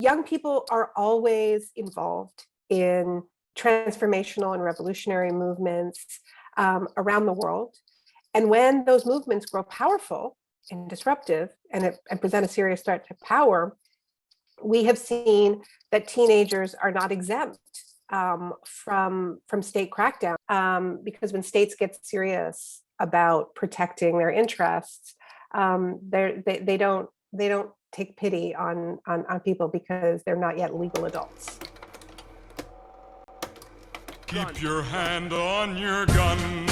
Young people are always involved in transformational and revolutionary movements around the world. And when those movements grow powerful and disruptive and present a serious threat to power, we have seen that teenagers are not exempt from state crackdown, because when states get serious about protecting their interests, they don't take pity on people because they're not yet legal adults. Keep your hand on your gun.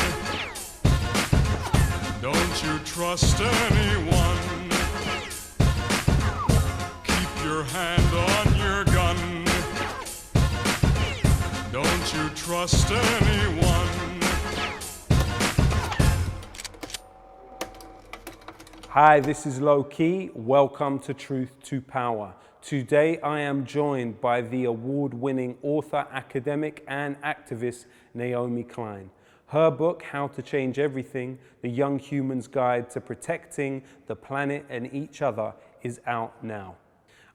Don't you trust anyone. Keep your hand on your gun. Don't you trust anyone. Hi, this is Lowkey. Welcome to Truth to Power. Today I am joined by the award-winning author, academic, and activist Naomi Klein. Her book, How to Change Everything, The Young Human's Guide to Protecting the Planet and Each Other, is out now.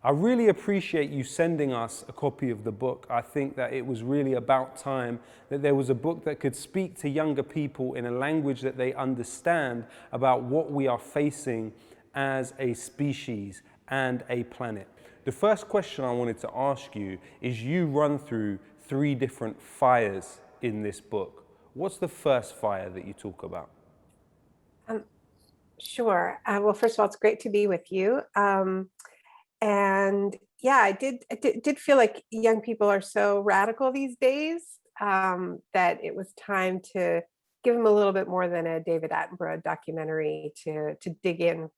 I really appreciate you sending us a copy of the book. I think that it was really about time that there was a book that could speak to younger people in a language that they understand about what we are facing as a species and a planet. The first question I wanted to ask you is, you run through 3 different fires in this book. What's the first fire that you talk about? Sure. Well, first of all, it's great to be with you. And yeah, I did feel like young people are so radical these days that it was time to give them a little bit more than a David Attenborough documentary to dig in.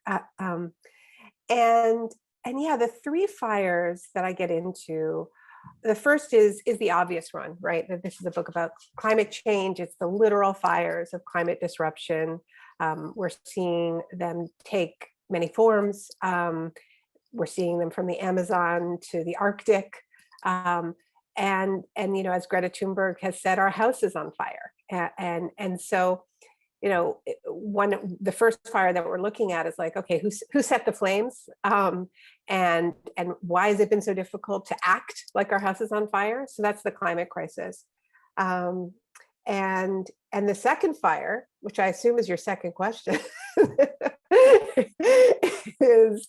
And yeah, the 3 fires that I get into, the first is the obvious one, right? That this is a book about climate change. It's the literal fires of climate disruption. We're seeing them take many forms. We're seeing them from the Amazon to the Arctic. And you know, as Greta Thunberg has said, our house is on fire. And so, you know, the first fire that we're looking at is like, okay, who set the flames? And why has it been so difficult to act like our house is on fire? So that's the climate crisis. And the second fire, which I assume is your second question, is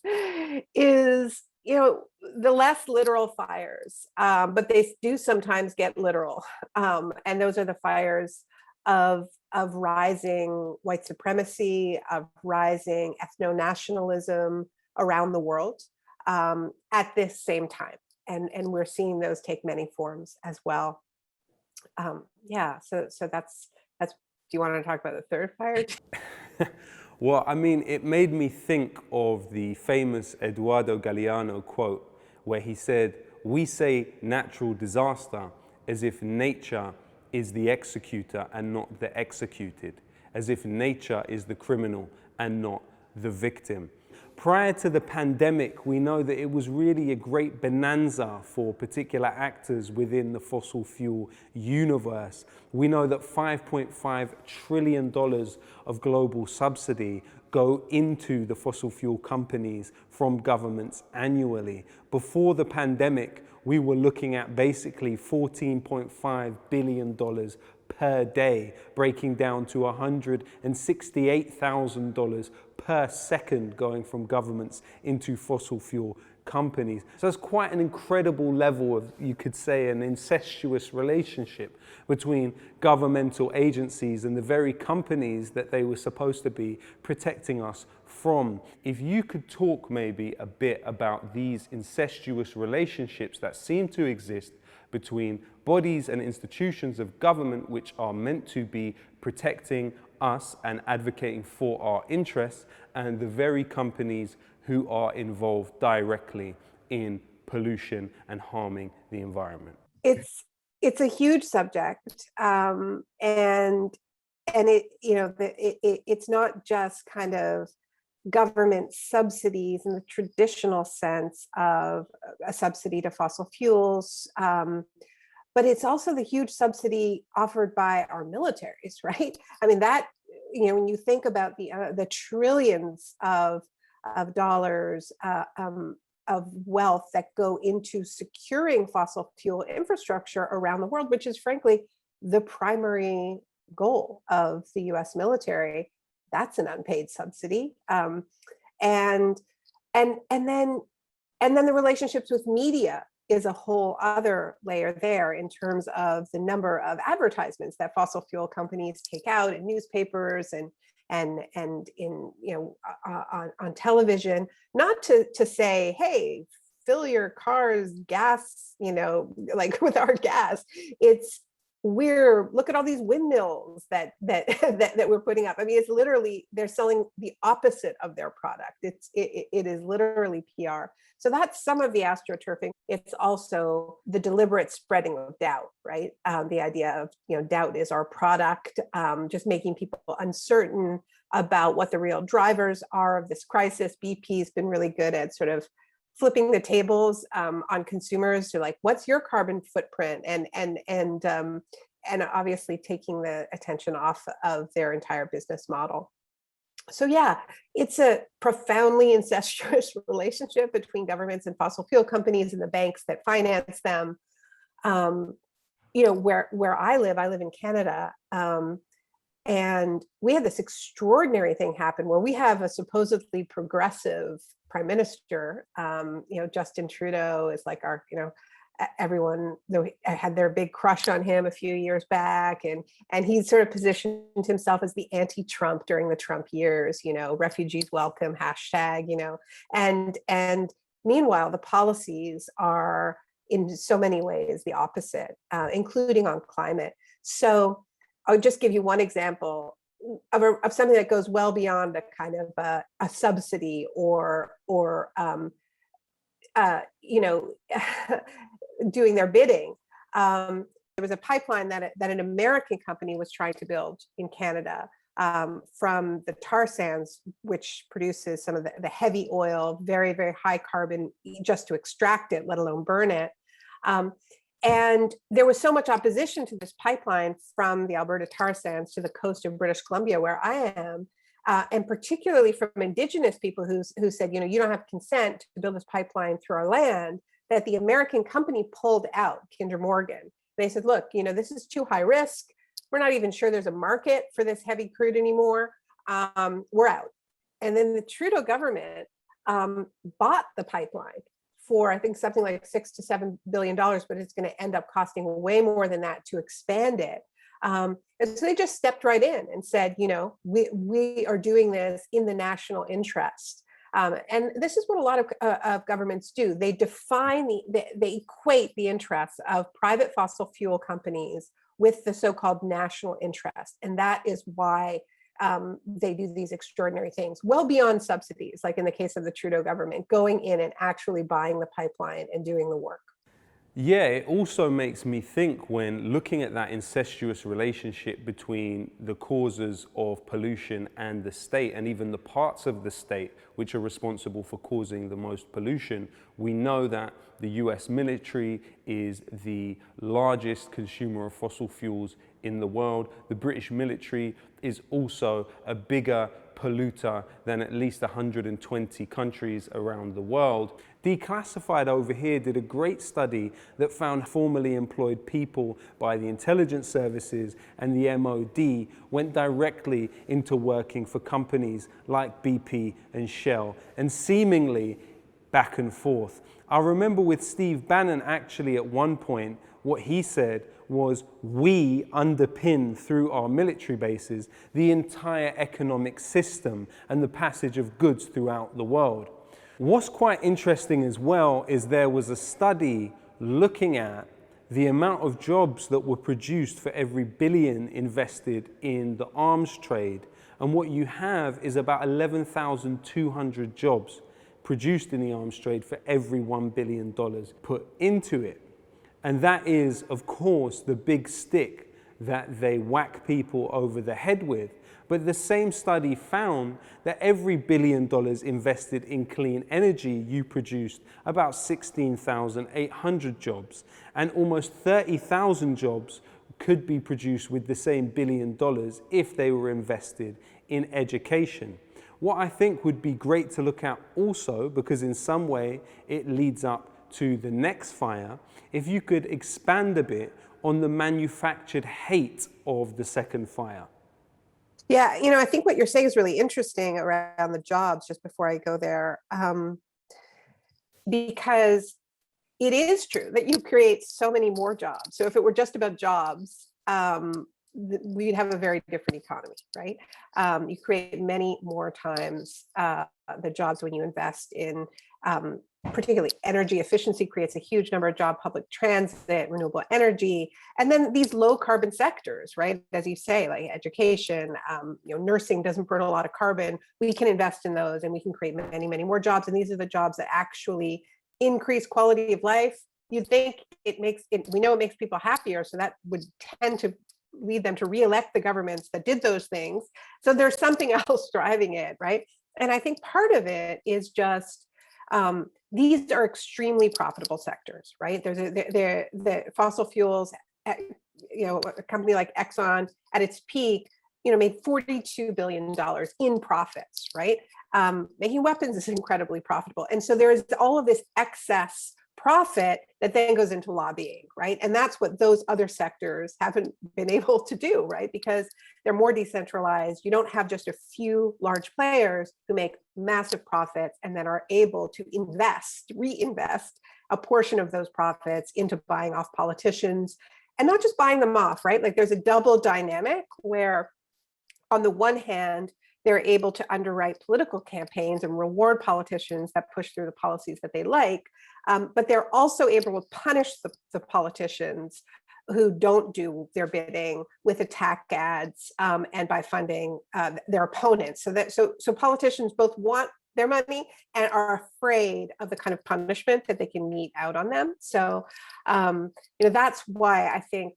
you know, the less literal fires, but they do sometimes get literal, and those are the fires of rising white supremacy, of rising ethno-nationalism around the world at this same time, and we're seeing those take many forms as well. Yeah, so that's. Do you want to talk about the third fire? Well, I mean, it made me think of the famous Eduardo Galeano quote, where he said, "We say natural disaster as if nature is the executor and not the executed, as if nature is the criminal and not the victim." Prior to the pandemic, we know that it was really a great bonanza for particular actors within the fossil fuel universe. We know that $5.5 trillion of global subsidy go into the fossil fuel companies from governments annually. Before the pandemic, we were looking at basically $14.5 billion per day, breaking down to $168,000 per second going from governments into fossil fuel companies. So it's quite an incredible level of, you could say, an incestuous relationship between governmental agencies and the very companies that they were supposed to be protecting us from. If you could talk maybe a bit about these incestuous relationships that seem to exist between bodies and institutions of government which are meant to be protecting us and advocating for our interests, and the very companies who are involved directly in pollution and harming the environment. It's a huge subject, and it, you know, it's not just kind of government subsidies in the traditional sense of a subsidy to fossil fuels, but it's also the huge subsidy offered by our militaries, right? I mean, that, you know, when you think about the trillions of dollars of wealth that go into securing fossil fuel infrastructure around the world, which is frankly the primary goal of the US military. That's an unpaid subsidy. And then the relationships with media is a whole other layer there in terms of the number of advertisements that fossil fuel companies take out in newspapers and in on television, not to say, hey, fill your car's gas, like with our gas. It's look at all these windmills that we're putting up. I mean, it's literally, they're selling the opposite of their product. It is literally PR. So that's some of the astroturfing. It's also the deliberate spreading of doubt, right? The idea of, doubt is our product, just making people uncertain about what the real drivers are of this crisis. BP's been really good at sort of flipping the tables on consumers to like, what's your carbon footprint? And obviously taking the attention off of their entire business model. So yeah, it's a profoundly incestuous relationship between governments and fossil fuel companies and the banks that finance them. Where I live in Canada, and we had this extraordinary thing happen where we have a supposedly progressive prime minister. Justin Trudeau is like our, everyone had their big crush on him a few years back, and he sort of positioned himself as the anti-Trump during the Trump years, refugees welcome, hashtag, and meanwhile the policies are in so many ways the opposite, including on climate. So I'll just give you one example of something that goes well beyond a kind of a subsidy or doing their bidding. There was a pipeline that an American company was trying to build in Canada from the tar sands, which produces some of the heavy oil, very, very high carbon, just to extract it, let alone burn it. And there was so much opposition to this pipeline from the Alberta tar sands to the coast of British Columbia, where I am, and particularly from Indigenous people who said, you don't have consent to build this pipeline through our land, that the American company pulled out, Kinder Morgan. They said, look, this is too high risk. We're not even sure there's a market for this heavy crude anymore. We're out. And then the Trudeau government bought the pipeline for, I think, something like $6 to $7 billion, but it's going to end up costing way more than that to expand it. And so they just stepped right in and said, we are doing this in the national interest. And this is what a lot of governments do. They define they equate the interests of private fossil fuel companies with the so-called national interest. And that is why they do these extraordinary things, well beyond subsidies, like in the case of the Trudeau government, going in and actually buying the pipeline and doing the work. Yeah, it also makes me think, when looking at that incestuous relationship between the causes of pollution and the state, and even the parts of the state which are responsible for causing the most pollution. We know that the US military is the largest consumer of fossil fuels in the world. The British military is also a bigger polluter than at least 120 countries around the world. Declassified over here did a great study that found formerly employed people by the intelligence services and the MOD went directly into working for companies like BP and Shell, and seemingly back and forth. I remember with Steve Bannon, actually, at one point, what he said was, we underpin through our military bases the entire economic system and the passage of goods throughout the world. What's quite interesting as well is there was a study looking at the amount of jobs that were produced for every billion invested in the arms trade. And what you have is about 11,200 jobs produced in the arms trade for every $1 billion put into it. And that is, of course, the big stick that they whack people over the head with. But the same study found that every $1 billion invested in clean energy, you produced about 16,800 jobs. And almost 30,000 jobs could be produced with the same $1 billion if they were invested in education. What I think would be great to look at also, because in some way it leads up to the next fire, if you could expand a bit on the manufactured hate of the second fire. Yeah, I think what you're saying is really interesting around the jobs, just before I go there, because it is true that you create so many more jobs. So if it were just about jobs, we'd have a very different economy, right? You create many more times the jobs when you invest in particularly energy efficiency creates a huge number of jobs, public transit, renewable energy, and then these low carbon sectors, right? As you say, like education, nursing doesn't burn a lot of carbon. We can invest in those and we can create many, many more jobs. And these are the jobs that actually increase quality of life. You'd think we know it makes people happier. So that would tend to lead them to re-elect the governments that did those things. So there's something else driving it, right? And I think part of it is just, these are extremely profitable sectors, right? There's the fossil fuels, a company like Exxon at its peak, made $42 billion in profits, right? Making weapons is incredibly profitable. And so there's all of this excess profit that then goes into lobbying, right? And that's what those other sectors haven't been able to do, right? Because they're more decentralized. You don't have just a few large players who make massive profits and then are able to reinvest a portion of those profits into buying off politicians, and not just buying them off, right? Like there's a double dynamic where on the one hand, they're able to underwrite political campaigns and reward politicians that push through the policies that they like. But they're also able to punish the politicians who don't do their bidding with attack ads and by funding their opponents. So politicians both want their money and are afraid of the kind of punishment that they can mete out on them. So that's why I think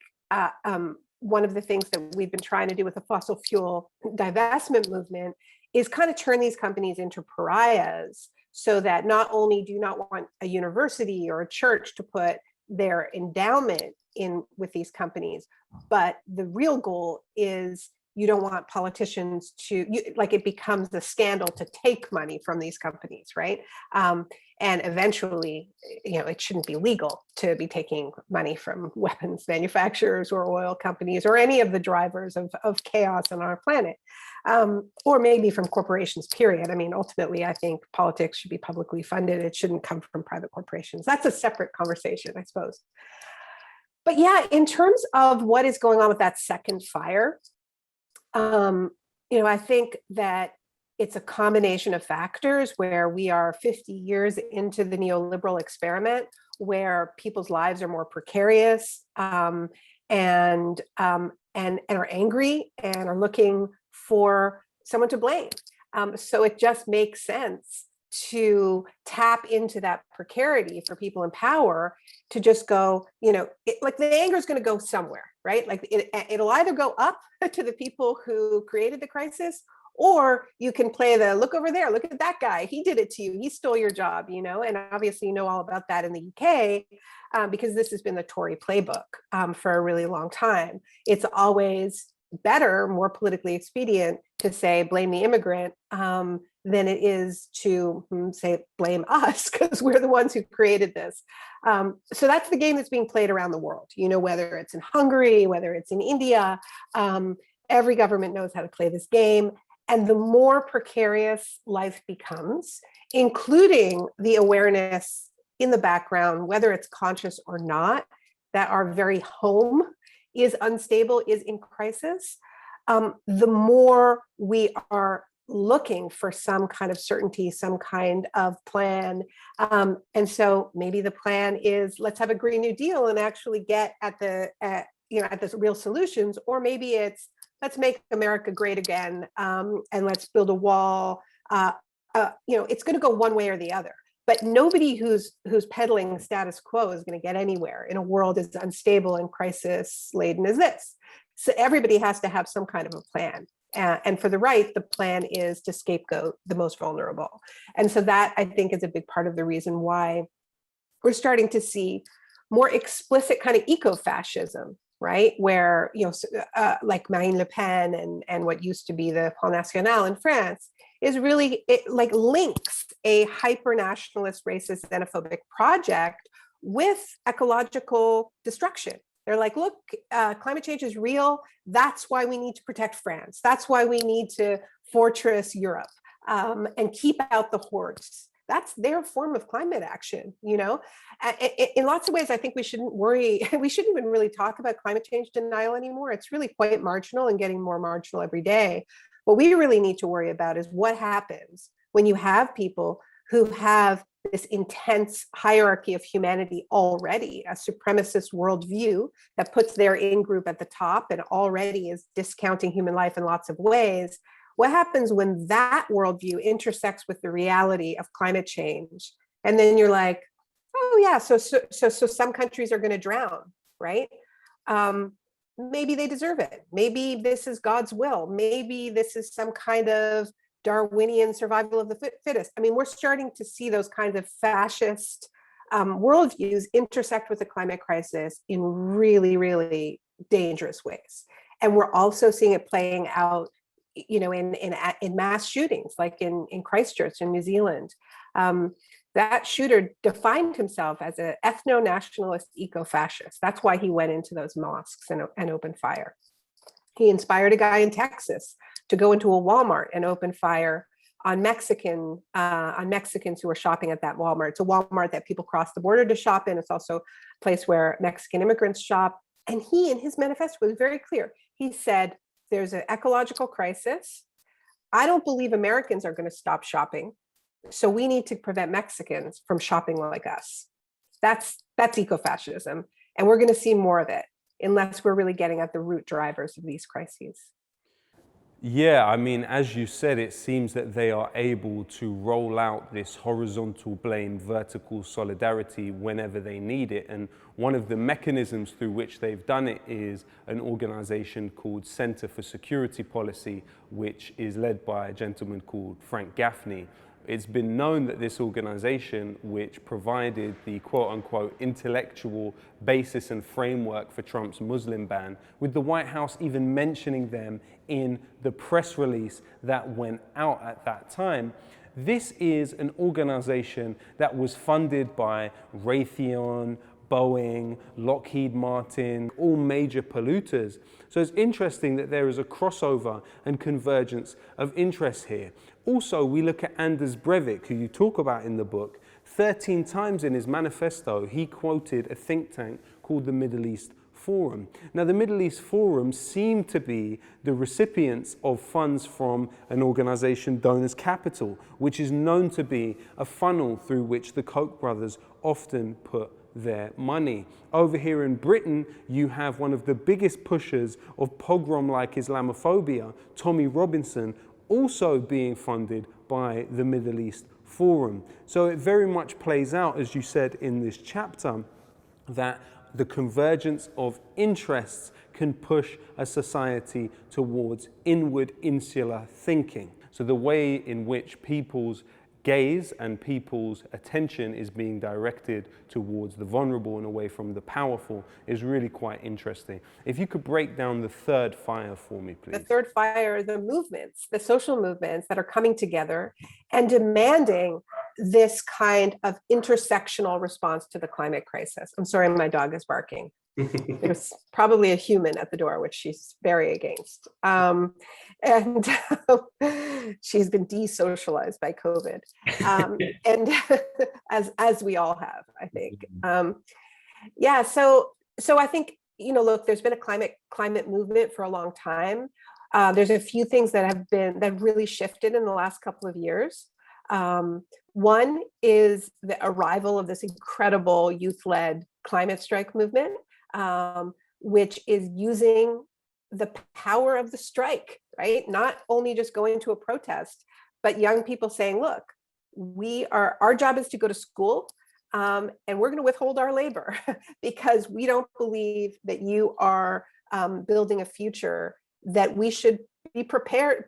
one of the things that we've been trying to do with the fossil fuel divestment movement is kind of turn these companies into pariahs, so that not only do you not want a university or a church to put their endowment in with these companies, but the real goal is you don't want politicians it becomes a scandal to take money from these companies, right? And eventually, it shouldn't be legal to be taking money from weapons manufacturers or oil companies or any of the drivers of chaos on our planet, or maybe from corporations, period. I mean, ultimately, I think politics should be publicly funded. It shouldn't come from private corporations. That's a separate conversation, I suppose. But yeah, in terms of what is going on with that second fire, I think that it's a combination of factors where we are 50 years into the neoliberal experiment, where people's lives are more precarious and are angry and are looking for someone to blame. So it just makes sense to tap into that precarity for people in power to just go, like the anger is going to go somewhere, right? Like it'll either go up to the people who created the crisis, or you can play the look over there, look at that guy, he did it to you, he stole your job, and obviously all about that in the UK because this has been the Tory playbook for a really long time. It's always better, more politically expedient to say blame the immigrant than it is to say blame us because we're the ones who created this. So that's the game that's being played around the world, whether it's in Hungary, whether it's in India, every government knows how to play this game. And the more precarious life becomes, including the awareness in the background, whether it's conscious or not, that our very home is unstable, is in crisis, the more we are looking for some kind of certainty, some kind of plan. And so maybe the plan is let's have a Green New Deal and actually get at the real solutions, or maybe it's let's make America great again and let's build a wall. It's going to go one way or the other. But nobody who's peddling status quo is going to get anywhere in a world as unstable and crisis laden as this. So everybody has to have some kind of a plan. And for the right, the plan is to scapegoat the most vulnerable. And so that, I think, is a big part of the reason why we're starting to see more explicit kind of eco-fascism, right? Where, like Marine Le Pen and what used to be the Front National in France is really, it like links a hyper nationalist, racist, xenophobic project with ecological destruction. They're like, look, climate change is real. That's why we need to protect France. That's why we need to fortress Europe, and keep out the hordes. That's their form of climate action, you know? In lots of ways, I think we shouldn't worry. We shouldn't even really talk about climate change denial anymore. It's really quite marginal and getting more marginal every day. What we really need to worry about is what happens when you have people who have this intense hierarchy of humanity already, a supremacist worldview that puts their in-group at the top and already is discounting human life in lots of ways. What happens when that worldview intersects with the reality of climate change? And then you're like, oh yeah, so some countries are going to drown, right? Maybe they deserve it. Maybe this is God's will. Maybe this is some kind of Darwinian survival of the fittest. I mean, we're starting to see those kinds of fascist worldviews intersect with the climate crisis in really, really dangerous ways. And we're also seeing it playing out, you know, in mass shootings, like in Christchurch in New Zealand. That shooter defined himself as an ethno-nationalist eco-fascist. That's why he went into those mosques and opened fire. He inspired a guy in Texas to go into a Walmart and open fire on Mexicans who were shopping at that Walmart. It's a Walmart that people cross the border to shop in. It's also a place where Mexican immigrants shop. And he, in his manifesto, was very clear. He said, there's an ecological crisis. I don't believe Americans are going to stop shopping. So we need to prevent Mexicans from shopping like us. That's ecofascism. And we're going to see more of it unless we're really getting at the root drivers of these crises. Yeah, I mean, as you said, it seems that they are able to roll out this horizontal blame, vertical solidarity whenever they need it. And one of the mechanisms through which they've done it is an organization called Center for Security Policy, which is led by a gentleman called Frank Gaffney. It's been known that this organization, which provided the quote-unquote intellectual basis and framework for Trump's Muslim ban, with the White House even mentioning them in the press release that went out at that time, this is an organization that was funded by Raytheon, Boeing, Lockheed Martin, all major polluters. So it's interesting that there is a crossover and convergence of interests here. Also, we look at Anders Breivik, who you talk about in the book. 13 times in his manifesto, he quoted a think tank called the Middle East Forum. Now, the Middle East Forum seemed to be the recipients of funds from an organization, Donors Capital, which is known to be a funnel through which the Koch brothers often put their money. Over here in Britain, you have one of the biggest pushers of pogrom-like Islamophobia, Tommy Robinson, also being funded by the Middle East Forum. So it very much plays out, as you said in this chapter, that the convergence of interests can push a society towards inward insular thinking. So the way in which people's gaze and people's attention is being directed towards the vulnerable and away from the powerful is really quite interesting. If you could break down the third fire for me, please. The third fire are the movements, the social movements that are coming together and demanding this kind of intersectional response to the climate crisis. I'm sorry, my dog is barking. There's probably a human at the door, which she's very against. And she's been desocialized by COVID. And as we all have, I think. Yeah, so I think, you know, look, there's been a climate movement for a long time. There's a few things that really shifted in the last couple of years. One is the arrival of this incredible youth-led climate strike movement, which is using the power of the strike, right? Not only just going to a protest, but young people saying, look, our job is to go to school, and we're going to withhold our labor because we don't believe that you are building a future that we should be prepared,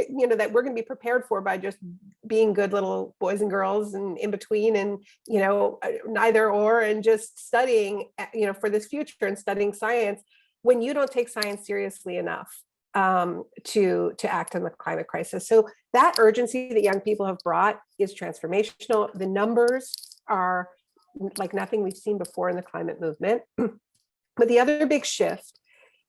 you know, that we're going to be prepared for by just being good little boys and girls and in between and, you know, neither or, and just studying, you know, for this future and studying science when you don't take science seriously enough. to act on the climate crisis. So that urgency that young people have brought is transformational. The numbers are like nothing we've seen before in the climate movement. But the other big shift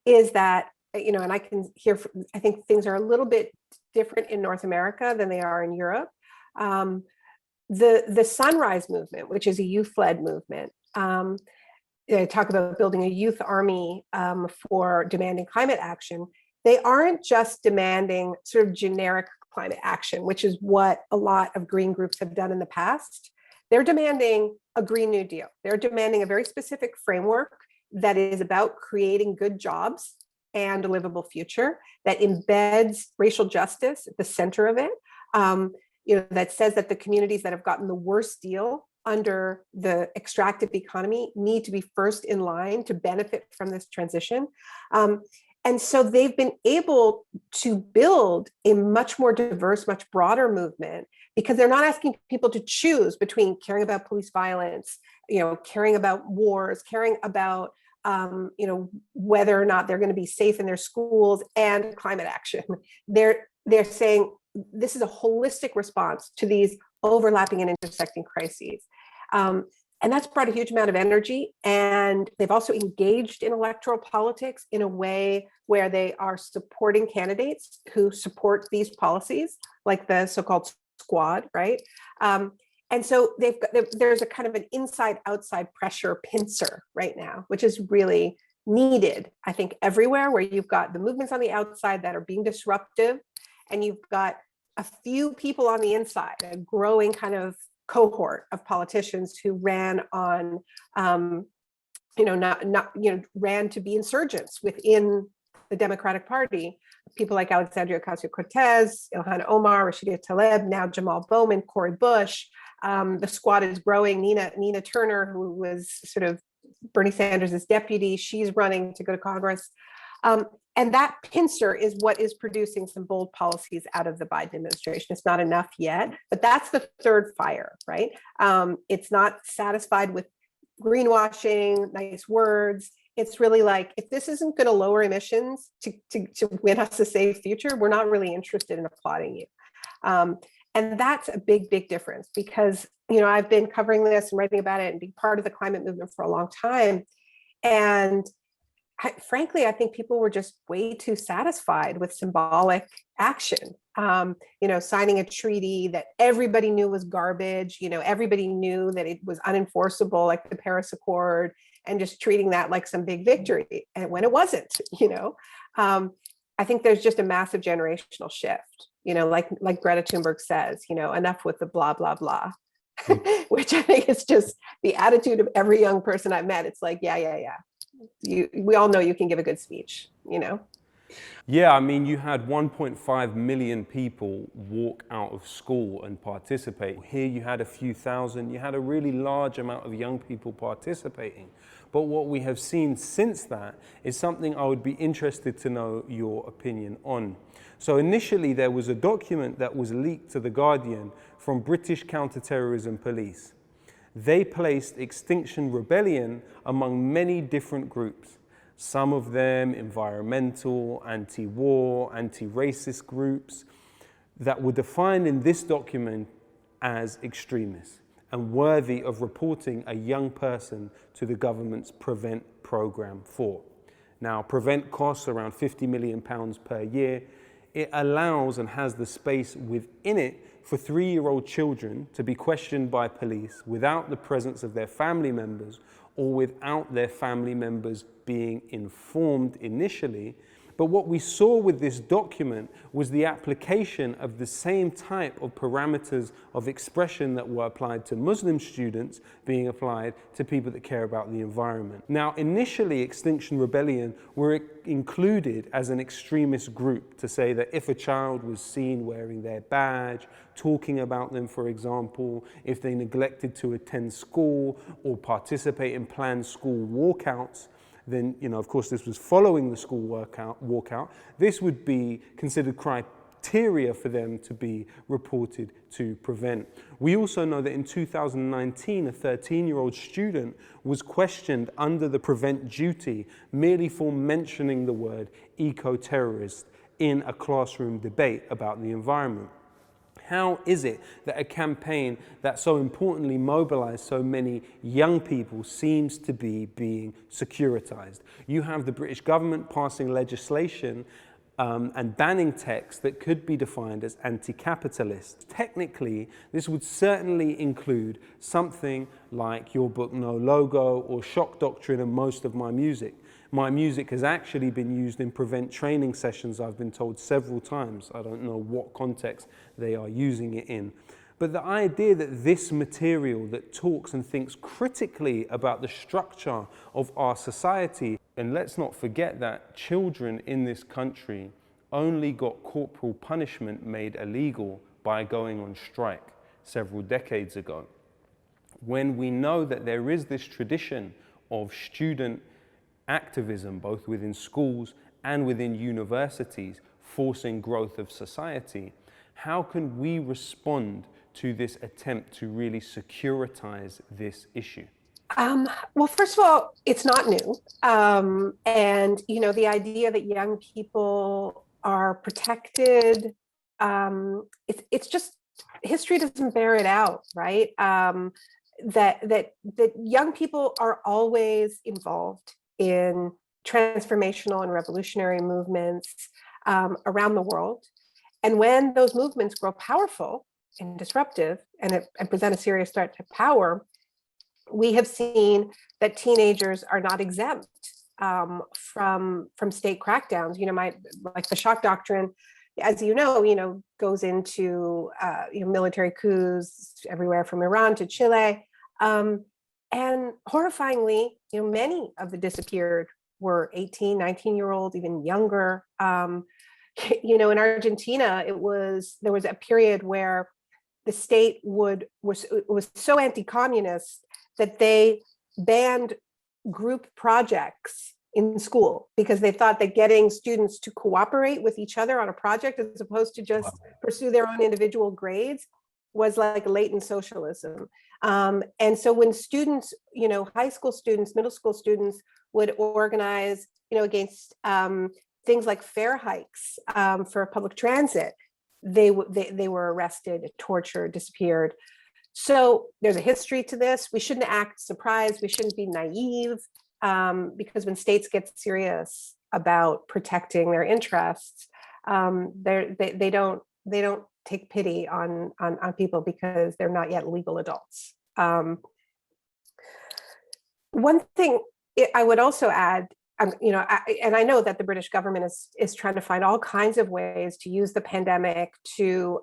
is that, and I can hear, I think things are a little bit different in North America than they are in Europe. The Sunrise movement, which is a youth-led movement, they talk about building a youth army for demanding climate action. They aren't just demanding sort of generic climate action, which is what a lot of green groups have done in the past. They're demanding a Green New Deal. They're demanding a very specific framework that is about creating good jobs and a livable future, that embeds racial justice at the center of it, that says that the communities that have gotten the worst deal under the extractive economy need to be first in line to benefit from this transition. And so they've been able to build a much more diverse, much broader movement, because they're not asking people to choose between caring about police violence, caring about wars, caring about whether or not they're going to be safe in their schools, and climate action. They're saying this is a holistic response to these overlapping and intersecting crises. And that's brought a huge amount of energy. And they've also engaged in electoral politics in a way where they are supporting candidates who support these policies, like the so-called squad, right? And so there's a kind of an inside-outside pressure pincer right now, which is really needed, I think, everywhere, where you've got the movements on the outside that are being disruptive, and you've got a few people on the inside, a growing kind of cohort of politicians who ran on, ran to be insurgents within the Democratic Party. People like Alexandria Ocasio-Cortez, Ilhan Omar, Rashida Tlaib, now Jamal Bowman, Cori Bush. The squad is growing. Nina Turner, who was sort of Bernie Sanders' deputy, she's running to go to Congress. And that pincer is what is producing some bold policies out of the Biden administration. It's not enough yet, but that's the third fire, right? It's not satisfied with greenwashing, nice words. It's really like, if this isn't going to lower emissions to win us a safe future, we're not really interested in applauding you. And that's a big, big difference, because, I've been covering this and writing about it and being part of the climate movement for a long time. And frankly, I think people were just way too satisfied with symbolic action. Signing a treaty that everybody knew was garbage, everybody knew that it was unenforceable, like the Paris Accord, and just treating that like some big victory. And when it wasn't, I think there's just a massive generational shift, like Greta Thunberg says, enough with the blah, blah, blah, which I think is just the attitude of every young person I've met. It's like, yeah. We all know you can give a good speech, Yeah, I mean, you had 1.5 million people walk out of school and participate. Here you had a few thousand. You had a really large amount of young people participating. But what we have seen since that is something I would be interested to know your opinion on. So initially there was a document that was leaked to The Guardian from British counterterrorism police. They placed Extinction Rebellion among many different groups. Some of them environmental, anti-war, anti-racist groups that were defined in this document as extremists and worthy of reporting a young person to the government's Prevent program for. Now, Prevent costs around £50 million per year. It allows and has the space within it for 3-year-old children to be questioned by police without the presence of their family members, or without their family members being informed initially. But what we saw with this document was the application of the same type of parameters of expression that were applied to Muslim students being applied to people that care about the environment. Now, initially, Extinction Rebellion were included as an extremist group to say that if a child was seen wearing their badge, talking about them, for example, if they neglected to attend school or participate in planned school walkouts, then, of course, this was following the school walkout, this would be considered bacteria for them to be reported to prevent. We also know that in 2019, a 13-year-old student was questioned under the prevent duty merely for mentioning the word eco-terrorist in a classroom debate about the environment. How is it that a campaign that so importantly mobilized so many young people seems to be being securitized? You have the British government passing legislation and banning texts that could be defined as anti-capitalist. Technically, this would certainly include something like your book No Logo or shock doctrine and most of my music. My music has actually been used in prevent training sessions, I've been told several times. I don't know what context they are using it in. But the idea that this material that talks and thinks critically about the structure of our society, and let's not forget that children in this country only got corporal punishment made illegal by going on strike several decades ago. When we know that there is this tradition of student activism, both within schools and within universities, forcing growth of society, how can we respond to this attempt to really securitize this issue? Well, first of all, it's not new. And, the idea that young people are protected, it's just, history doesn't bear it out, right? That young people are always involved in transformational and revolutionary movements around the world. And when those movements grow powerful and disruptive and present a serious threat to power, we have seen that teenagers are not exempt from state crackdowns. Like the shock doctrine, as goes into military coups everywhere from Iran to Chile. And horrifyingly, many of the disappeared were 18, 19-year-olds, even younger. In Argentina, there was a period where the state was so anti-communist that they banned group projects in school because they thought that getting students to cooperate with each other on a project as opposed to just pursue their own individual grades was like latent socialism. And so when students, high school students, middle school students would organize, against things like fare hikes for public transit, they were arrested, tortured, disappeared. So there's a history to this. We shouldn't act surprised. We shouldn't be naive, because when states get serious about protecting their interests, they don't take pity on people because they're not yet legal adults. One thing I would also add, and I know that the British government is trying to find all kinds of ways to use the pandemic to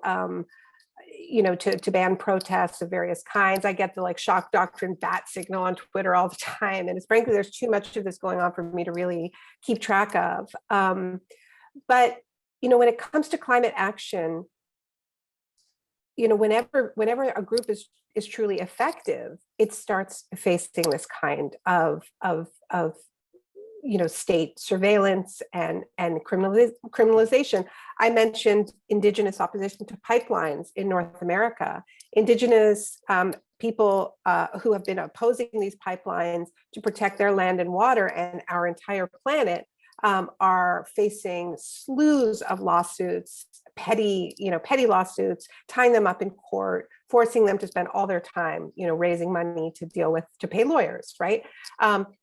ban protests of various kinds. I get the shock doctrine bat signal on Twitter all the time. And it's frankly, there's too much of this going on for me to really keep track of. But, when it comes to climate action, whenever a group is truly effective, it starts facing this kind of state surveillance and criminalization. I mentioned indigenous opposition to pipelines in North America. Indigenous people who have been opposing these pipelines to protect their land and water and our entire planet are facing slews of lawsuits, petty lawsuits, tying them up in court, forcing them to spend all their time, raising money to pay lawyers, right?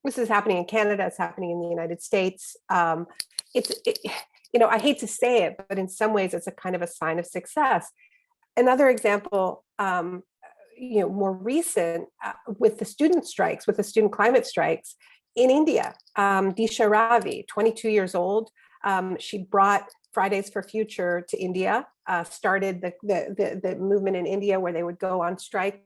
This is happening in Canada, it's happening in the United States. I hate to say it, but in some ways it's a kind of a sign of success. Another example, more recent, with the student climate strikes in India, Disha Ravi, 22 years old, she brought Fridays for Future to India, started the movement in India where they would go on strike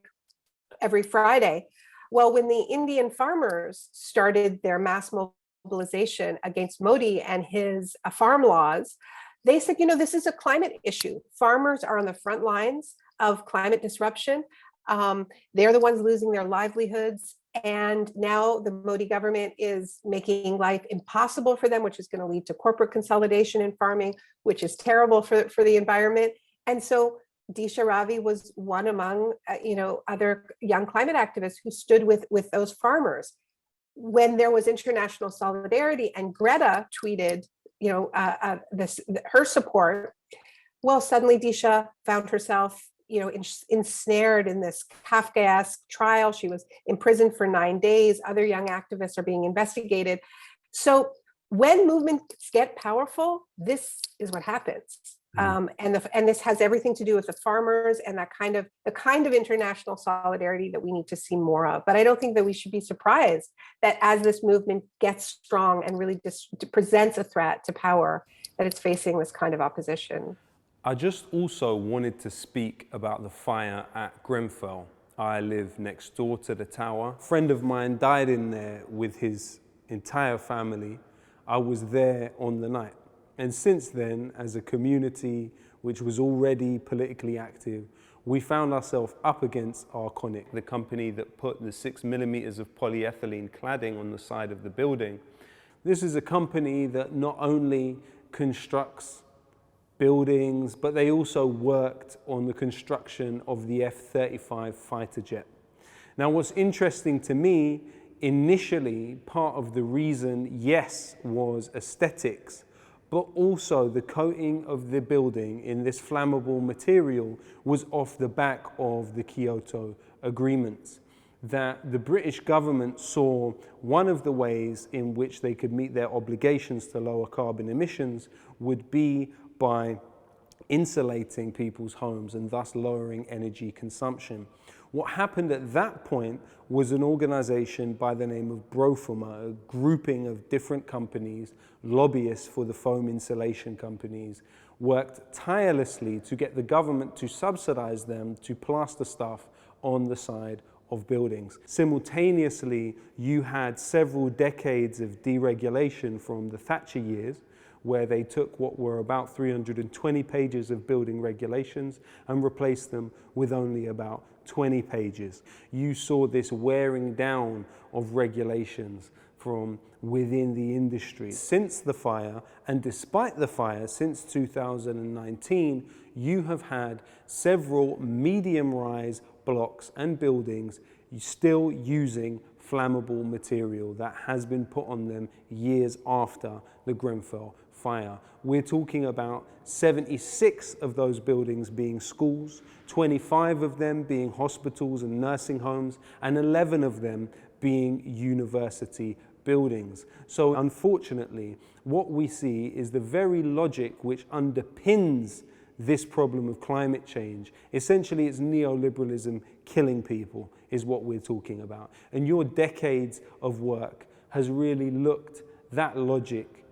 every Friday. Well, when the Indian farmers started their mass mobilization against Modi and his farm laws, they said, this is a climate issue. Farmers are on the front lines of climate disruption. They're the ones losing their livelihoods. And now the Modi government is making life impossible for them, which is going to lead to corporate consolidation in farming, which is terrible for the environment. And so Disha Ravi was one among other young climate activists who stood with those farmers. When there was international solidarity and Greta tweeted her support, well, suddenly Disha found herself ensnared in this Kafkaesque trial. She was imprisoned for 9 days. Other young activists are being investigated. So when movements get powerful, this is what happens. And this has everything to do with the farmers and the kind of international solidarity that we need to see more of. But I don't think that we should be surprised that as this movement gets strong and really presents a threat to power, that it's facing this kind of opposition. I just also wanted to speak about the fire at Grenfell. I live next door to the tower. A friend of mine died in there with his entire family. I was there on the night. And since then, as a community which was already politically active, we found ourselves up against Arconic, the company that put the 6 millimeters of polyethylene cladding on the side of the building. This is a company that not only constructs buildings, but they also worked on the construction of the F-35 fighter jet. Now, what's interesting to me, initially, part of the reason, yes, was aesthetics, but also the coating of the building in this flammable material was off the back of the Kyoto agreements. That the British government saw one of the ways in which they could meet their obligations to lower carbon emissions would be by insulating people's homes and thus lowering energy consumption. What happened at that point was an organization by the name of Brofema, a grouping of different companies, lobbyists for the foam insulation companies, worked tirelessly to get the government to subsidize them to plaster stuff on the side of buildings. Simultaneously, you had several decades of deregulation from the Thatcher years, where they took what were about 320 pages of building regulations and replaced them with only about 20 pages. You saw this wearing down of regulations from within the industry. Since the fire, and despite the fire, since 2019, you have had several medium-rise blocks and buildings still using flammable material that has been put on them years after the Grenfell fire. We're talking about 76 of those buildings being schools, 25 of them being hospitals and nursing homes, and 11 of them being university buildings. So unfortunately, what we see is the very logic which underpins this problem of climate change. Essentially, it's neoliberalism killing people is what we're talking about. And your decades of work has really looked that logic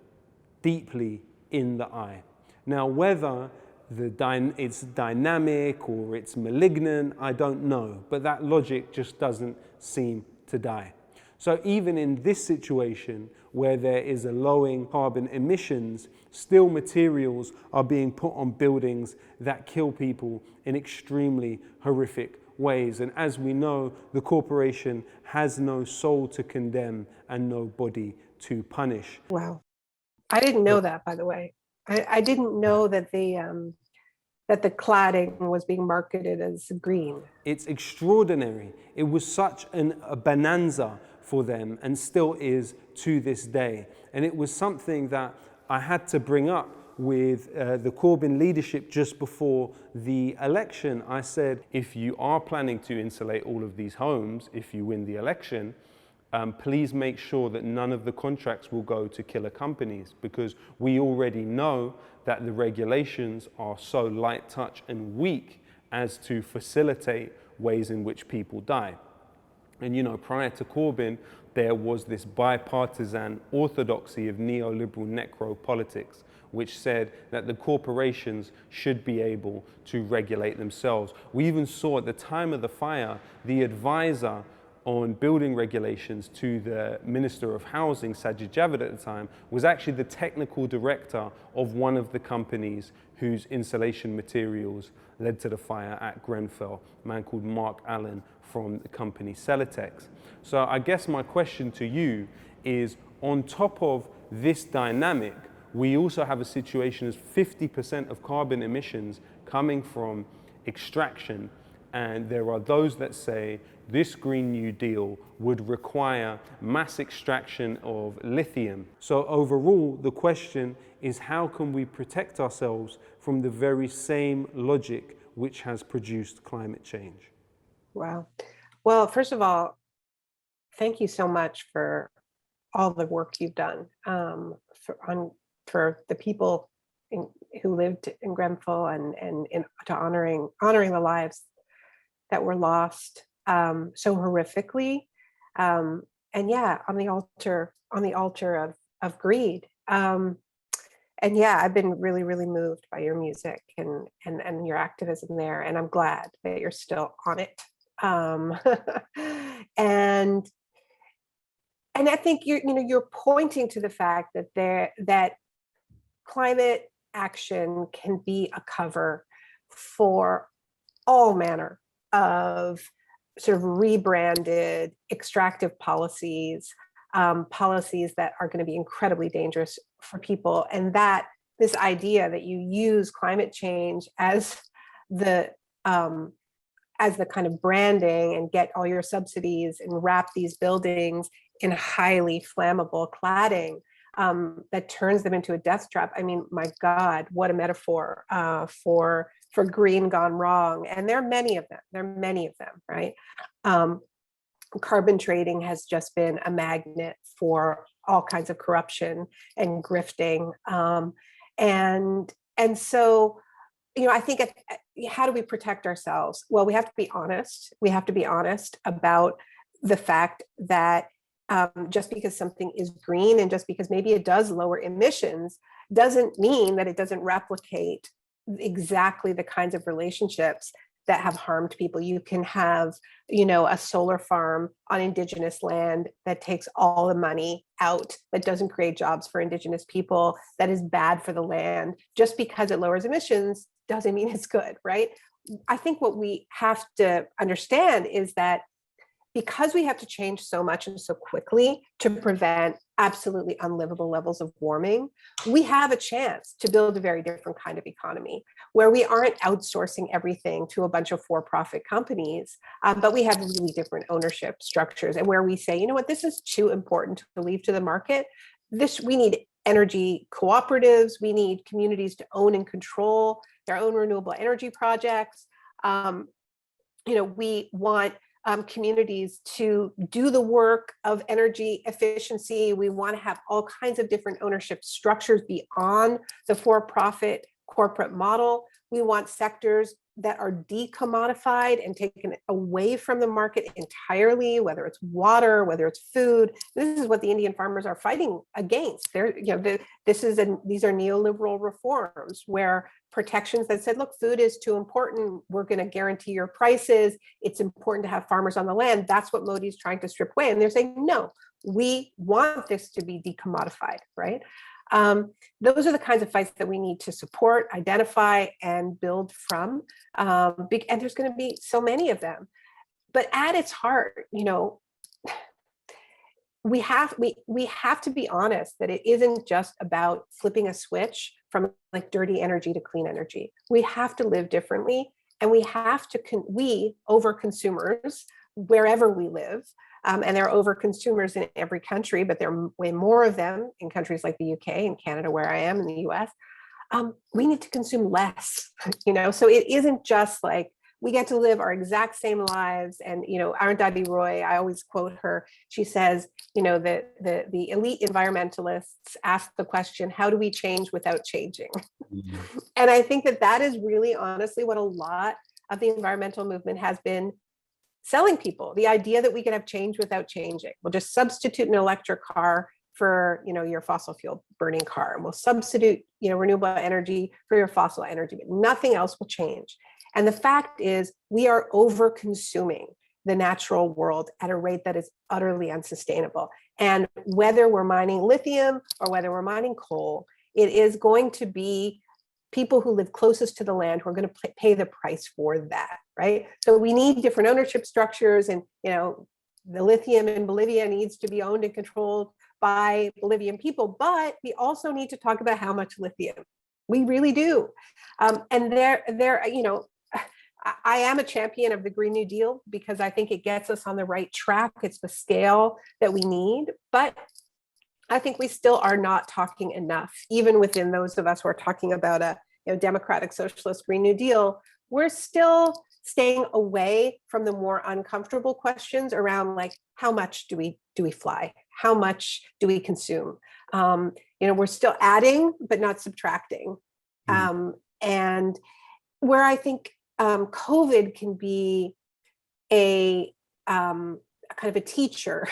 deeply in the eye. Now, whether it's dynamic or it's malignant, I don't know, but that logic just doesn't seem to die. So even in this situation where there is a lowering carbon emissions, still materials are being put on buildings that kill people in extremely horrific ways. And as we know, the corporation has no soul to condemn and no body to punish. Wow. I didn't know that, by the way. I didn't know that the cladding was being marketed as green. It's extraordinary. It was such a bonanza for them and still is to this day. And it was something that I had to bring up with the Corbyn leadership just before the election. I said, if you are planning to insulate all of these homes, if you win the election, please make sure that none of the contracts will go to killer companies, because we already know that the regulations are so light touch and weak as to facilitate ways in which people die. And you know, prior to Corbyn, there was this bipartisan orthodoxy of neoliberal necropolitics, which said that the corporations should be able to regulate themselves. We even saw at the time of the fire, the advisor on building regulations to the Minister of Housing, Sajid Javid at the time, was actually the technical director of one of the companies whose insulation materials led to the fire at Grenfell, a man called Mark Allen from the company Celotex. So I guess my question to you is, on top of this dynamic, we also have a situation as 50% of carbon emissions coming from extraction, and there are those that say this Green New Deal would require mass extraction of lithium. So overall, the question is, how can we protect ourselves from the very same logic which has produced climate change? Wow. Well, first of all, thank you so much for all the work you've done for the people who lived in Grenfell and to honoring the lives that were lost so horrifically, and yeah, on the altar of greed. And yeah, I've been really, really moved by your music and your activism there, and I'm glad that you're still on it. And I think you're pointing to the fact that climate action can be a cover for all manner of sort of rebranded extractive policies, policies that are going to be incredibly dangerous for people. And that this idea that you use climate change as the kind of branding and get all your subsidies and wrap these buildings in highly flammable cladding that turns them into a death trap. I mean, my God, what a metaphor for green gone wrong. And there are many of them, right? Carbon trading has just been a magnet for all kinds of corruption and grifting. And so, I think how do we protect ourselves? Well, we have to be honest. We have to be honest about the fact that just because something is green and just because maybe it does lower emissions doesn't mean that it doesn't replicate exactly the kinds of relationships that have harmed people. You can have, a solar farm on indigenous land that takes all the money out, that doesn't create jobs for indigenous people, that is bad for the land. Just because it lowers emissions doesn't mean it's good, right? I think what we have to understand is that because we have to change so much and so quickly to prevent absolutely unlivable levels of warming, we have a chance to build a very different kind of economy where we aren't outsourcing everything to a bunch of for-profit companies, but we have really different ownership structures, and where we say, you know what, this is too important to leave to the market. We need energy cooperatives. We need communities to own and control their own renewable energy projects. We want communities to do the work of energy efficiency. We want to have all kinds of different ownership structures beyond the for-profit corporate model. We want sectors that are decommodified and taken away from the market entirely, whether it's water, whether it's food. This is what the Indian farmers are fighting against. These are neoliberal reforms where protections that said, look, food is too important. We're going to guarantee your prices. It's important to have farmers on the land. That's what Modi's trying to strip away. And they're saying, no, we want this to be decommodified, right? Those are the kinds of fights that we need to support, identify, and build from. And there's going to be so many of them. But at its heart, we have to be honest that it isn't just about flipping a switch from like dirty energy to clean energy. We have to live differently, and we have to we over consumers wherever we live. And there are over consumers in every country, but there are way more of them in countries like the UK and Canada, where I am, in the US. We need to consume less, so it isn't just like we get to live our exact same lives. And, Arundhati Roy, I always quote her. She says, the elite environmentalists ask the question, how do we change without changing? Mm-hmm. And I think that is really honestly what a lot of the environmental movement has been selling people, the idea that we can have change without changing. We'll just substitute an electric car for, your fossil fuel burning car, and we'll substitute, renewable energy for your fossil energy, but nothing else will change. And the fact is, we are over consuming. the natural world at a rate that is utterly unsustainable. And whether we're mining lithium or whether we're mining coal, it is going to be people who live closest to the land who are going to pay the price for that, right? So we need different ownership structures, and the lithium in Bolivia needs to be owned and controlled by Bolivian people, but we also need to talk about how much lithium. We really do. And I am a champion of the Green New Deal because I think it gets us on the right track. It's the scale that we need, but I think we still are not talking enough, even within those of us who are talking about a democratic socialist Green New Deal. We're still staying away from the more uncomfortable questions around, like, how much do we fly? How much do we consume? We're still adding, but not subtracting. And where I think COVID can be a kind of a teacher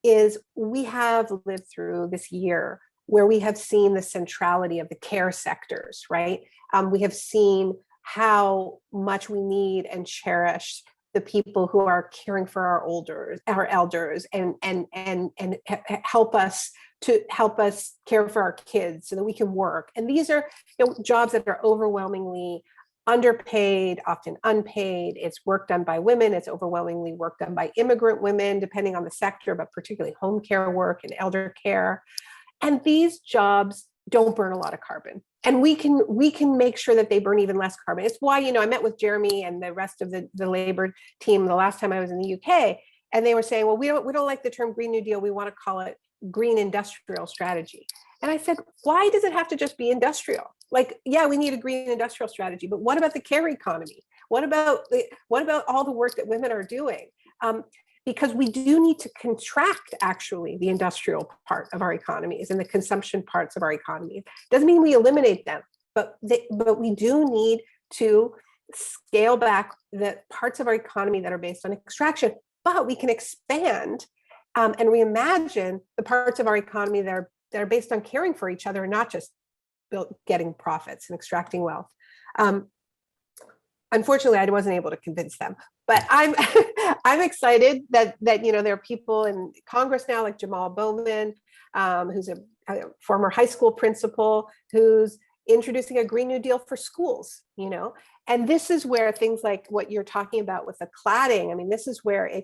is we have lived through this year where we have seen the centrality of the care sectors, right? We have seen how much we need and cherish the people who are caring for our elders, and help us care for our kids so that we can work. And these are jobs that are overwhelmingly underpaid, often unpaid. It's work done by women. It's overwhelmingly work done by immigrant women, depending on the sector, but particularly home care work and elder care. And these jobs don't burn a lot of carbon. And we can make sure that they burn even less carbon. It's why, I met with Jeremy and the rest of the labor team the last time I was in the UK, and they were saying, well, we don't like the term Green New Deal. We want to call it green industrial strategy. And I said, why does it have to just be industrial? Like, yeah, we need a green industrial strategy, but what about the care economy? What about all the work that women are doing? Because we do need to contract, actually, the industrial part of our economies and the consumption parts of our economy. Doesn't mean we eliminate them, but we do need to scale back the parts of our economy that are based on extraction. But we can expand and reimagine the parts of our economy that are based on caring for each other and not just getting profits and extracting wealth. Unfortunately, I wasn't able to convince them, but I'm excited that there are people in Congress now, like Jamal Bowman, who's a former high school principal, who's introducing a Green New Deal for schools. And this is where things like what you're talking about with the cladding. I mean, this is where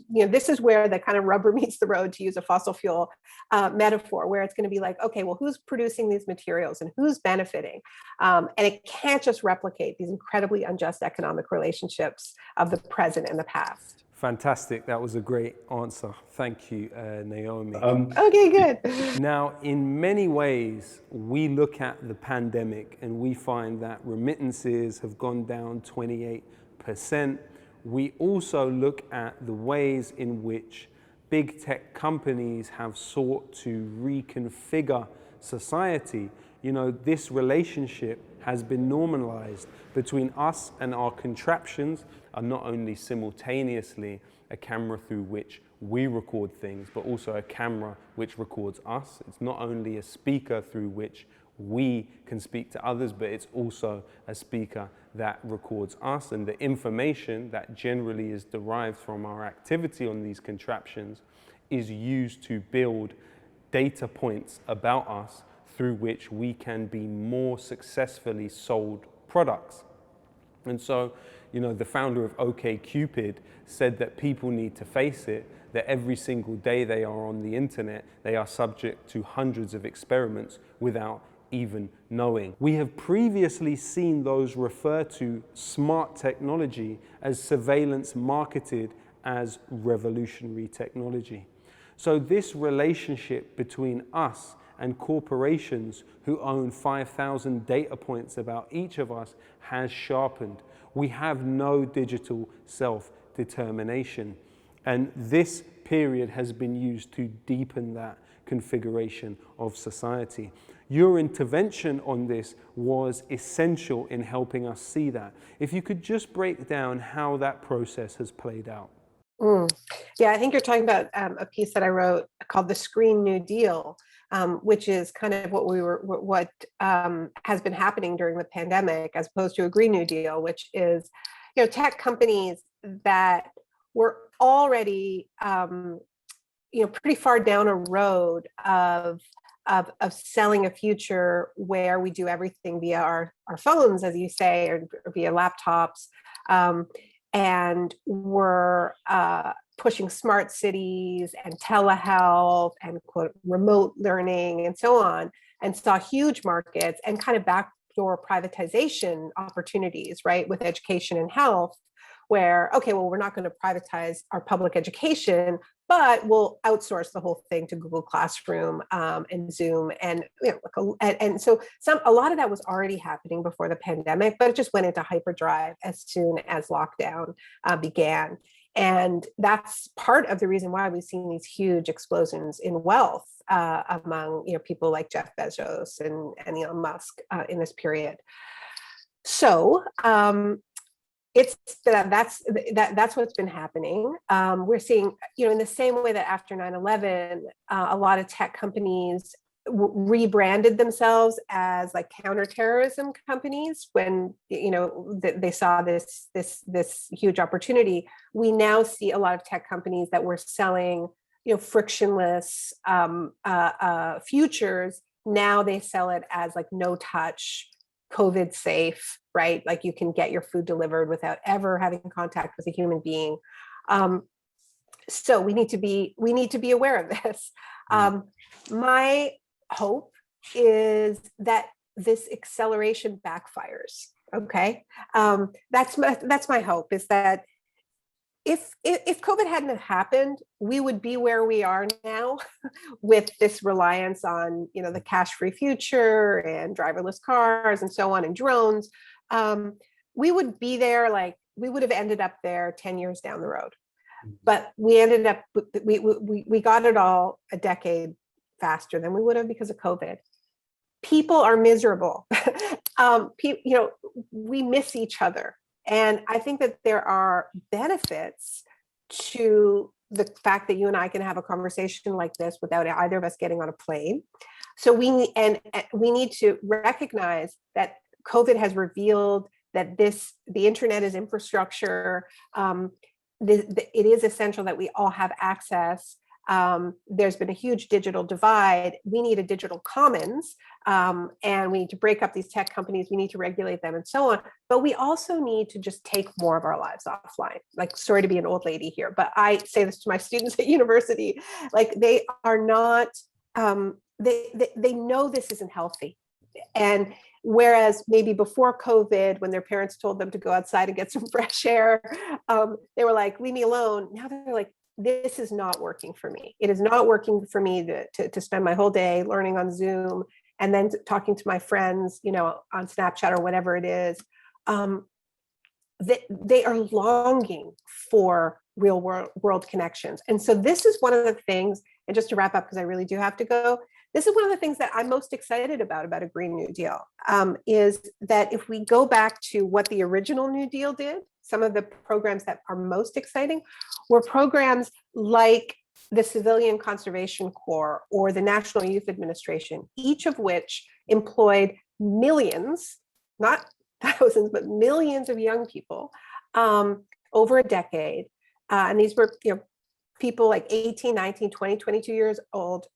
this is where the kind of rubber meets the road, to use a fossil fuel metaphor, where it's going to be like, okay, well, who's producing these materials and who's benefiting? And it can't just replicate these incredibly unjust economic relationships of the present and the past. Fantastic. That was a great answer. Thank you, Naomi. Okay, good. Now, in many ways, we look at the pandemic and we find that remittances have gone down 28%. We also look at the ways in which big tech companies have sought to reconfigure society. This relationship has been normalized between us and our contraptions are not only simultaneously a camera through which we record things, but also a camera which records us. It's not only a speaker through which we can speak to others, but it's also a speaker that records us, and the information that generally is derived from our activity on these contraptions is used to build data points about us through which we can be more successfully sold products. And so, the founder of OkCupid said that people need to face it, that every single day they are on the internet, they are subject to hundreds of experiments without even knowing. We have previously seen those refer to smart technology as surveillance marketed as revolutionary technology. So this relationship between us and corporations who own 5,000 data points about each of us has sharpened. We have no digital self-determination. And this period has been used to deepen that configuration of society. Your intervention on this was essential in helping us see that. If you could just break down how that process has played out. Yeah, I think you're talking about a piece that I wrote called The Green New Deal, which is kind of what has been happening during the pandemic, as opposed to a Green New Deal, which is, tech companies that we're already, pretty far down a road of selling a future where we do everything via our phones, as you say, or via laptops. And we're pushing smart cities and telehealth and quote remote learning and so on, and saw huge markets and kind of backdoor privatization opportunities, right, with education and health, where, okay, well, we're not going to privatize our public education, but we'll outsource the whole thing to Google Classroom and Zoom, and so a lot of that was already happening before the pandemic, but it just went into hyperdrive as soon as lockdown began, and that's part of the reason why we've seen these huge explosions in wealth among people like Jeff Bezos and Elon Musk in this period. So that's what's been happening. We're seeing, in the same way that after 9/11, a lot of tech companies rebranded themselves as like counterterrorism companies when they saw this huge opportunity. We now see a lot of tech companies that were selling frictionless futures. Now they sell it as like no touch, COVID safe, right? Like you can get your food delivered without ever having contact with a human being. So we need to be aware of this. My hope is that this acceleration backfires. Okay, that's my hope, is that if COVID hadn't happened, we would be where we are now with this reliance on, the cash-free future and driverless cars and so on, and drones. We would be there, like we would have ended up there 10 years down the road. But we ended up, we got it all a decade faster than we would have because of COVID. People are miserable. We miss each other. And I think that there are benefits to the fact that you and I can have a conversation like this without either of us getting on a plane. So we need to recognize that COVID has revealed that the internet is infrastructure. It is essential that we all have access. There's been a huge digital divide. We need a digital commons, and we need to break up these tech companies. We need to regulate them and so on. But we also need to just take more of our lives offline. Like, sorry to be an old lady here, but I say this to my students at university. Like, they are not, they know this isn't healthy. And whereas maybe before COVID, when their parents told them to go outside and get some fresh air, they were like, leave me alone. Now they're like, this is not working for me. It is not working for me to spend my whole day learning on Zoom and then talking to my friends, on Snapchat or whatever it is. They are longing for real world connections. And so this is one of the things, and just to wrap up, because I really do have to go, this is one of the things that I'm most excited about a Green New Deal, is that if we go back to what the original New Deal did, some of the programs that are most exciting were programs like the Civilian Conservation Corps or the National Youth Administration, each of which employed millions, not thousands, but millions of young people over a decade. And these were people like 18, 19, 20, 22 years old,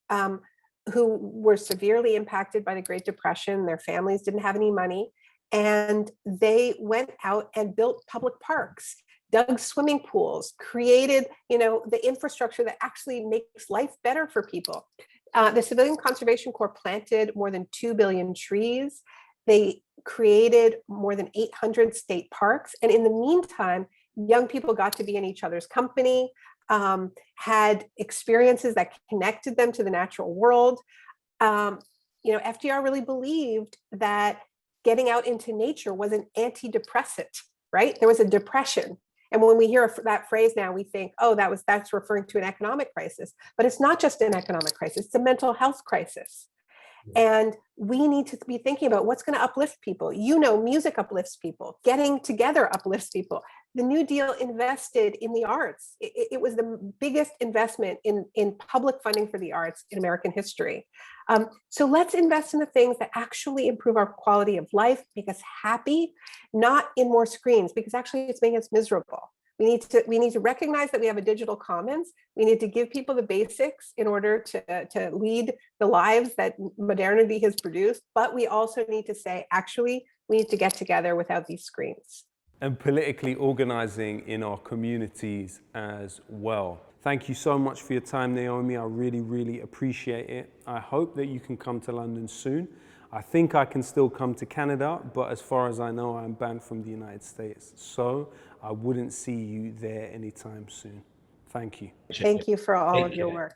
who were severely impacted by the Great Depression. Their families didn't have any money. And they went out and built public parks, dug swimming pools, created, the infrastructure that actually makes life better for people. The Civilian Conservation Corps planted more than 2 billion trees. They created more than 800 state parks. And in the meantime, young people got to be in each other's company, had experiences that connected them to the natural world. FDR really believed that getting out into nature was an antidepressant, right? There was a depression. And when we hear that phrase now, we think, oh, that's referring to an economic crisis. But it's not just an economic crisis, it's a mental health crisis. And we need to be thinking about what's going to uplift people. Music uplifts people. Getting together uplifts people. The New Deal invested in the arts. It was the biggest investment in public funding for the arts in American history. So let's invest in the things that actually improve our quality of life, make us happy, not in more screens, because actually it's making us miserable. We need to recognize that we have a digital commons. We need to give people the basics in order to lead the lives that modernity has produced. But we also need to say, actually, we need to get together without these screens. And politically organizing in our communities as well. Thank you so much for your time, Naomi. I really, really appreciate it. I hope that you can come to London soon. I think I can still come to Canada, but as far as I know, I'm banned from the United States. So I wouldn't see you there anytime soon. Thank you. Thank you for all of your work.